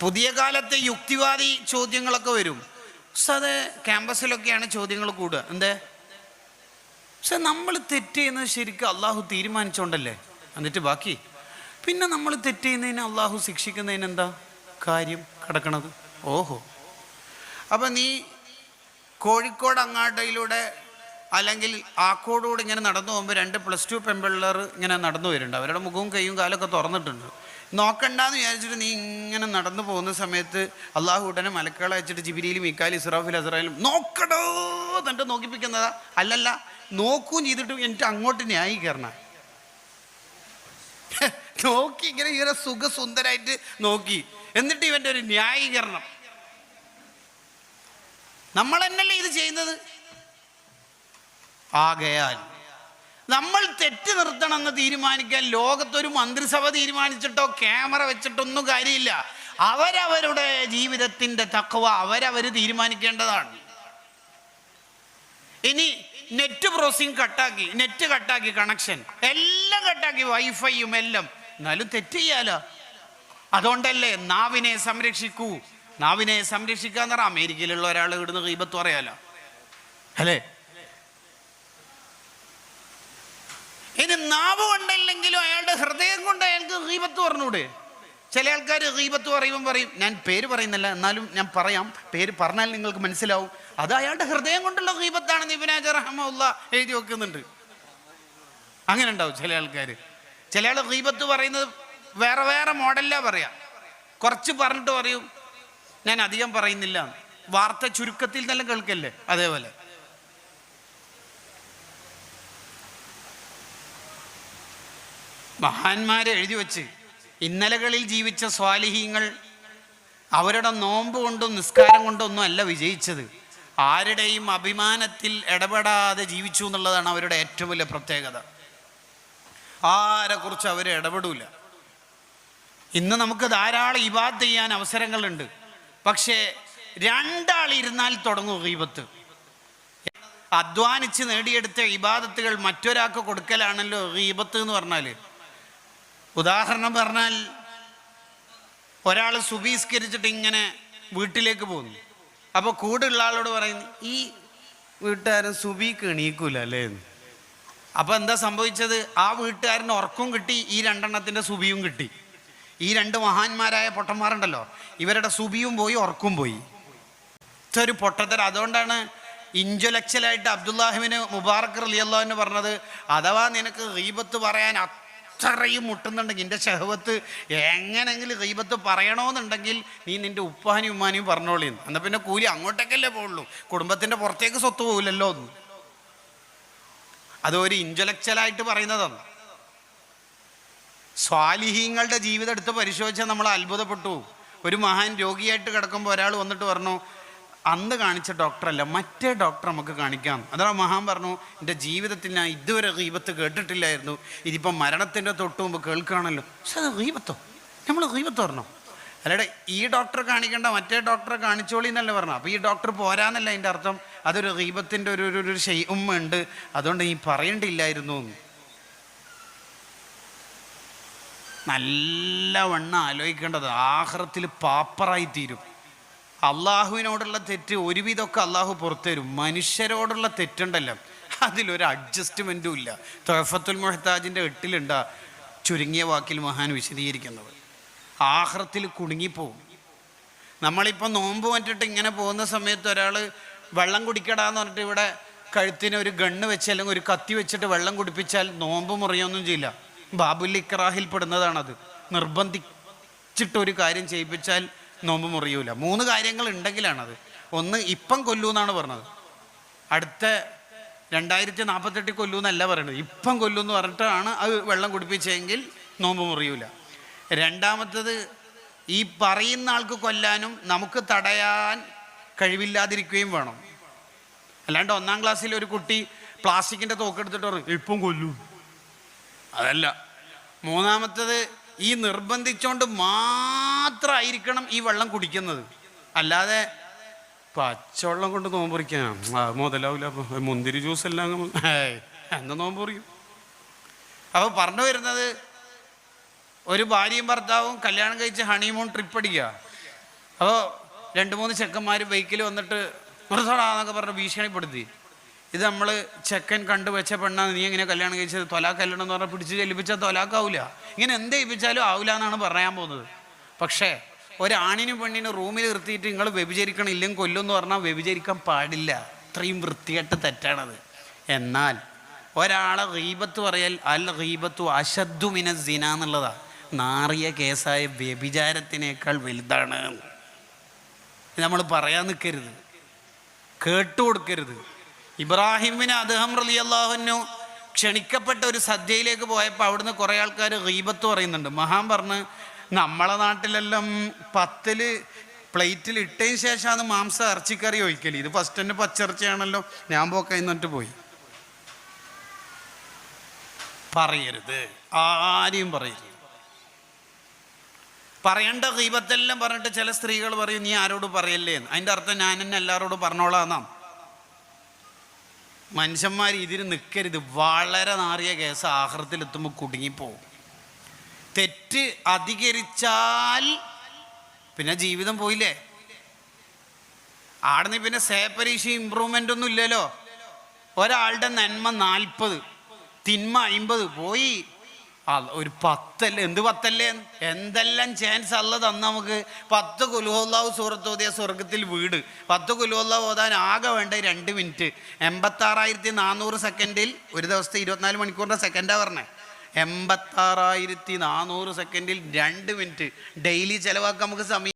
പുതിയ കാലത്തെ യുക്തിവാദി ചോദ്യങ്ങളൊക്കെ വരും. അത് ക്യാമ്പസിലൊക്കെയാണ് ചോദ്യങ്ങൾ കൂടുക. എന്തേ? പക്ഷെ നമ്മൾ തെറ്റ് ചെയ്യുന്നത് ശരിക്കും അള്ളാഹു തീരുമാനിച്ചോണ്ടല്ലേ? എന്നിട്ട് ബാക്കി പിന്നെ നമ്മൾ തെറ്റ് ചെയ്യുന്നതിന് അള്ളാഹു ശിക്ഷിക്കുന്നതിന് എന്താ കാര്യം കിടക്കണത്? ഓഹോ, അപ്പം നീ കോഴിക്കോട് അങ്ങാടിയിലൂടെ അല്ലെങ്കിൽ ആക്കോടുകൂടെ ഇങ്ങനെ നടന്നു പോകുമ്പോൾ 2 +2 പെൺപിള്ളേർ ഇങ്ങനെ നടന്നു വരുന്നുണ്ട്. അവരുടെ മുഖവും കൈയും കാലൊക്കെ തുറന്നിട്ടുണ്ട്. നോക്കണ്ടെന്ന് വിചാരിച്ചിട്ട് നീ ഇങ്ങനെ നടന്നു പോകുന്ന സമയത്ത് അള്ളാഹു ഉടനെ മലക്കുകളെ അയച്ചിട്ട് ജിബ്രീൽ, മീകായിൽ, ഇസ്രാഫിൽ, അസ്രായേലും നോക്കടോ എന്നിട്ട് നോക്കിപ്പിക്കുന്നതാ? അല്ലല്ല, നോക്കുകയും ചെയ്തിട്ട് എനിക്ക് അങ്ങോട്ട് ന്യായീകരണം നോക്കി ഇങ്ങനെ സുഖസുന്ദരായിട്ട് നോക്കി, എന്നിട്ട് ഇവൻ്റെ ഒരു ന്യായീകരണം. നമ്മൾ തന്നെയല്ലേ ഇത് ചെയ്യുന്നത്? ആകയാൽ നമ്മൾ തെറ്റ് നിർത്തണമെന്ന് തീരുമാനിക്കാൻ ലോകത്തൊരു മന്ത്രിസഭ തീരുമാനിച്ചിട്ടോ ക്യാമറ വെച്ചിട്ടൊന്നും കാര്യമില്ല. അവരവരുടെ ജീവിതത്തിൻ്റെ തഖ്വ അവരവർ തീരുമാനിക്കേണ്ടതാണ്. ഇനി നെറ്റ് പ്രോസസിങ് കട്ടാക്കി, നെറ്റ് കട്ടാക്കി, കണക്ഷൻ എല്ലാം കട്ടാക്കി, വൈഫൈയും എല്ലാം, എന്നാലും തെറ്റ് ചെയ്യാലോ. അതുകൊണ്ടല്ലേ നാവിനെ സംരക്ഷിക്കൂ. നാവിനെ സംരക്ഷിക്കാന്ന് പറഞ്ഞാൽ അമേരിക്കയിലുള്ള ഒരാൾ ഇവിടുന്ന് ഗീബത്ത് പറയാലോ അല്ലേ? ഇനി നാവ് കൊണ്ടല്ലെങ്കിലും അയാളുടെ ഹൃദയം കൊണ്ട് അയാൾക്ക് ഗീബത്ത് പറഞ്ഞൂടെ? ചില ആൾക്കാർ ഗീബത്ത് പറയുമ്പം പറയും, ഞാൻ പേര് പറയുന്നില്ല എന്നാലും ഞാൻ പറയാം, പേര് പറഞ്ഞാൽ നിങ്ങൾക്ക് മനസ്സിലാവും, അത് അയാളുടെ ഹൃദയം കൊണ്ടുള്ള ഗീബത്താണെന്ന് ഇബ്നു ഹജർ റഹിമഹുല്ലാഹ് എഴുതി വെക്കുന്നുണ്ട്. അങ്ങനെ ഉണ്ടാവും ചില ആൾക്കാർ. ചില ആൾ ഗീബത്ത് പറയുന്നത് വേറെ വേറെ മോഡലിലാ പറയാം. കുറച്ച് പറഞ്ഞിട്ട് പറയും ഞാൻ അധികം പറയുന്നില്ല, വാർത്ത ചുരുക്കത്തിൽ തന്നെ കേൾക്കല്ലേ. അതേപോലെ മഹാന്മാരെ എഴുതി വെച്ച് ഇന്നലകളിൽ ജീവിച്ച സ്വാലിഹീങ്ങൾ അവരുടെ നോമ്പ് കൊണ്ടും നിസ്കാരം കൊണ്ടും ഒന്നും അല്ല വിജയിച്ചത്, ആരുടെയും അഭിമാനത്തിൽ ഇടപെടാതെ ജീവിച്ചു എന്നുള്ളതാണ് അവരുടെ ഏറ്റവും വലിയ പ്രത്യേകത. ആരെക്കുറിച്ച് അവർ ഇടപെടൂല. ഇന്ന് നമുക്ക് ധാരാളം ഇബാദത്ത് ചെയ്യാൻ അവസരങ്ങളുണ്ട്, പക്ഷേ 2 ആൾ ഇരുന്നാൽ തുടങ്ങും ഗീബത്ത്. അധ്വാനിച്ച് നേടിയെടുത്ത ഇബാദത്തുകൾ മറ്റൊരാൾക്ക് കൊടുക്കലാണല്ലോ ഗീബത്ത് എന്ന് പറഞ്ഞാൽ. ഉദാഹരണം പറഞ്ഞാൽ, ഒരാൾ സുബീസ്കരിച്ചിട്ട് ഇങ്ങനെ വീട്ടിലേക്ക് പോകുന്നു. അപ്പോൾ കൂടുള്ള ആളോട് പറയുന്നു, ഈ വീട്ടുകാരൻ സുബീക്ക് എണീക്കൂല അല്ലേ എന്ന്. അപ്പോൾ എന്താ സംഭവിച്ചത്? ആ വീട്ടുകാരന് ഉറക്കവും കിട്ടി, ഈ 2 എണ്ണത്തിൻ്റെ സുബിയും കിട്ടി. ഈ 2 മഹാന്മാരായ പൊട്ടന്മാരുണ്ടല്ലോ, ഇവരുടെ സുബിയും പോയി, ഉറക്കും പോയി. ഇതൊരു പൊട്ടത്തരം. അതുകൊണ്ടാണ് ഇൻ്റലക്ച്വലായിട്ട് അബ്ദുല്ലാഹിബ്നു മുബാറക് റളിയല്ലാഹു അൻഹു പറഞ്ഞത്, അഥവാ നിനക്ക് ഗീബത്ത് പറയാൻ അത്രയും മുട്ടുന്നുണ്ടെങ്കിൽ, എൻ്റെ ശഹവത്ത് എങ്ങനെങ്കിലും ഗീബത്ത് പറയണമെന്നുണ്ടെങ്കിൽ നീ നിൻ്റെ ഉപ്പാനും ഉമ്മാനെയും പറഞ്ഞോളിന്ന്. എന്നാൽ പിന്നെ കൂലി അങ്ങോട്ടേക്കല്ലേ പോകുള്ളൂ, കുടുംബത്തിൻ്റെ പുറത്തേക്ക് സ്വത്ത് പോകില്ലല്ലോ എന്ന്. അതൊരു ഇൻ്റലക്ച്വലായിട്ട് പറയുന്നതാണ്. സ്വാലിഹീങ്ങളുടെ ജീവിതം എടുത്ത് പരിശോധിച്ചാൽ നമ്മൾ അത്ഭുതപ്പെട്ടു. ഒരു മഹാൻ രോഗിയായിട്ട് കിടക്കുമ്പോൾ ഒരാൾ വന്നിട്ട് പറഞ്ഞു, അന്ന് കാണിച്ച ഡോക്ടറല്ല, മറ്റേ ഡോക്ടർ നമുക്ക് കാണിക്കാം. അതാണ് മഹാൻ പറഞ്ഞു, എൻ്റെ ജീവിതത്തിൽ ഞാൻ ഇതുവരെ ഗീബത്ത് കേട്ടിട്ടില്ലായിരുന്നു, ഇതിപ്പം മരണത്തിൻ്റെ തൊട്ട് മുമ്പ് കേൾക്കുകയാണല്ലോ. പക്ഷെ അത് ഗീബത്തോ? നമ്മൾ ഗീബത്ത് പറഞ്ഞോ? അല്ലാതെ ഈ ഡോക്ടറെ കാണിക്കേണ്ട മറ്റേ ഡോക്ടറെ കാണിച്ചോളി എന്നല്ലേ പറഞ്ഞു. അപ്പോൾ ഈ ഡോക്ടർ പോരാന്നല്ല അതിൻ്റെ അർത്ഥം. അതൊരു ഗീബത്തിൻ്റെ ഒരു ഷെയ്ഉമ്മ ഉണ്ട്, അതുകൊണ്ട് ഈ പറയേണ്ടിയില്ലായിരുന്നു എന്ന്. നല്ലവണ്ണം ആലോചിക്കേണ്ടത്, ആഖിറത്തിൽ പാപ്പറായി തീരും. അള്ളാഹുവിനോടുള്ള തെറ്റ് ഒരുവിധമൊക്കെ അള്ളാഹു പുറത്തു തരും. മനുഷ്യരോടുള്ള തെറ്റുണ്ടല്ലോ, അതിലൊരു അഡ്ജസ്റ്റ്മെൻറ്റും ഇല്ല. തുഹഫത്തുൽ മുഹ്താജിൻ്റെ 8 ചുരുങ്ങിയ വാക്കിൽ മഹാൻ വിശദീകരിക്കുന്നത്. ആഖിറത്തിൽ കുടുങ്ങിപ്പോവും. നമ്മളിപ്പോൾ നോമ്പ് പറ്റിട്ട് ഇങ്ങനെ പോകുന്ന സമയത്ത് ഒരാൾ വെള്ളം കുടിക്കടാന്ന് പറഞ്ഞിട്ട് ഇവിടെ കഴുത്തിന് ഒരു ഗണ്ണ് വെച്ച് അല്ലെങ്കിൽ ഒരു കത്തി വെച്ചിട്ട് വെള്ളം കുടിപ്പിച്ചാൽ നോമ്പ് മുറിയൊന്നും ചെയ്യില്ല. ബാബുൽ ഇക്റാഹിൽ പെടുന്നതാണത്. നിർബന്ധിച്ചിട്ടൊരു കാര്യം ചെയ്യിപ്പിച്ചാൽ നോമ്പ് മുറിയൂല. 3 കാര്യങ്ങൾ ഉണ്ടെങ്കിലാണത്. ഒന്ന്, ഇപ്പം കൊല്ലൂ എന്നാണ് പറഞ്ഞത്. അടുത്ത 2048 കൊല്ലൂ എന്നല്ല പറയുന്നത്, ഇപ്പം കൊല്ലൂ എന്ന് പറഞ്ഞിട്ടാണ് അത് വെള്ളം കുടിപ്പിച്ചെങ്കിൽ നോമ്പ് മുറിയൂല. രണ്ടാമത്തത്, ഈ പറയുന്ന ആൾക്ക് കൊല്ലാനും നമുക്ക് തടയാൻ കഴിവില്ലാതിരിക്കുകയും വേണം. അല്ലാണ്ട് 1-ാം ക്ലാസ്സിൽ ഒരു കുട്ടി പ്ലാസ്റ്റിക്കിൻ്റെ തോക്കെടുത്തിട്ട് പറയും ഇപ്പം കൊല്ലൂ, അതല്ല. മൂന്നാമത്തത്, ഈ നിർബന്ധിച്ചുകൊണ്ട് മാത്രമായിരിക്കണം ഈ വെള്ളം കുടിക്കുന്നത്. അല്ലാതെ പച്ചവെള്ളം കൊണ്ട് നോമ്പ് മുറിക്കാൻ മുതലാവില്ല, മുന്തിരി ജ്യൂസ് എല്ലാം എന്താ നോമ്പ് മുറിക്കും. അപ്പോൾ പറഞ്ഞു വരുന്നത്, ഒരു ഭാര്യയും ഭർത്താവും കല്യാണം കഴിച്ച് ഹണിമൂൺ ട്രിപ്പ് അടിക്കുക. അപ്പോൾ 2-3 ചെക്കന്മാർ ബൈക്കിൽ വന്നിട്ട് നിർത്തടാന്നൊക്കെ പറഞ്ഞ് ഭീഷണിപ്പെടുത്തി. ഇത് നമ്മൾ ചെക്കൻ കണ്ടുവച്ച പെണ്ണാണ്, നീ എങ്ങനെ കല്യാണം കഴിച്ചത്, തൊലാക്കല്ലണം എന്ന് പറഞ്ഞാൽ പിടിച്ച് ചെല്ലിപ്പിച്ചാൽ തൊലാക്കാവില്ല. ഇങ്ങനെ എന്ത് ഏൽപ്പിച്ചാലും ആവില്ല എന്നാണ് പറയാൻ പോകുന്നത്. പക്ഷേ ഒരാണിനും പെണ്ണിനും റൂമിൽ നിർത്തിയിട്ട് നിങ്ങൾ വ്യഭിചരിക്കണം ഇല്ലെങ്കിൽ കൊല്ലുമെന്ന് പറഞ്ഞാൽ വ്യഭിചരിക്കാൻ പാടില്ല. അത്രയും വൃത്തികെട്ട് തെറ്റാണത്. എന്നാൽ ഒരാളെ ഗീബത്ത് പറയൽ അൽ ഗീബത്തു അശദ്ദു മിന സിന എന്നുള്ളതാണ്. നാറിയ കേസായ വ്യഭിചാരത്തിനേക്കാൾ വലുതാണ്. നമ്മൾ പറയാൻ നിൽക്കരുത്, കേട്ടുകൊടുക്കരുത്. ഇബ്രാഹിമിന് അദ്ഹം റളിയല്ലാഹു അൻഹു ക്ഷണിക്കപ്പെട്ട ഒരു സദ്യയിലേക്ക് പോയപ്പോൾ അവിടുന്ന് കുറേ ആൾക്കാർ ഗീബത്ത് പറയുന്നുണ്ട്. മഹാൻ പറഞ്ഞ്, നമ്മളെ നാട്ടിലെല്ലാം 10 പ്ലേറ്റിൽ ഇട്ടതിന് ശേഷമാണ് മാംസം ഇറച്ചിക്കറി ഒഴിക്കല്. ഇത് ഫസ്റ്റ് തന്നെ പച്ചിറച്ചിയാണല്ലോ. ഞാൻ പോക്കഴിഞ്ഞിട്ട് പോയി. പറയരുത്, ആരെയും പറയരുത്. പറയേണ്ട ഗീബത്തെല്ലാം പറഞ്ഞിട്ട് ചില സ്ത്രീകൾ പറയും നീ ആരോട് പറയല്ലേ എന്ന്. അതിൻ്റെ അർത്ഥം ഞാൻ തന്നെ എല്ലാവരോടും പറഞ്ഞോളാന്നാം. മനുഷ്യന്മാർ ഇതിന് നിൽക്കരുത്. വളരെ നാറിയ കേസ് ആഖിറത്തിലെത്തുമ്പോൾ കുടുങ്ങിപ്പോവും. തെറ്റ് അധികരിച്ചാൽ പിന്നെ ജീവിതം പോയില്ലേ. ആടുന്ന് പിന്നെ പരീക്ഷ ഇമ്പ്രൂവ്മെൻ്റ് ഒന്നും ഇല്ലല്ലോ. ഒരാളുടെ നന്മ 40, തിന്മ 50 പോയി. ഒരു 10 എന്ത് 10 എന്തെല്ലാം ചാൻസ് അല്ല തന്ന നമുക്ക്. 10 ഖുൽ ഹുവല്ലാഹു സൂറത്ത് ഓതിയ സ്വർഗത്തിൽ വീട്. 10 ഖുൽ ഹുവല്ലാഹു ഓതാൻ ആകെ വേണ്ട 2 മിനിറ്റ്. 86,400 സെക്കൻഡിൽ ഒരു ദിവസത്തെ 24 മണിക്കൂറിൻ്റെ സെക്കൻഡാണ് പറഞ്ഞത്. 86,400 സെക്കൻഡിൽ 2 മിനിറ്റ് ഡെയിലി ചിലവാക്കാൻ നമുക്ക് സമയം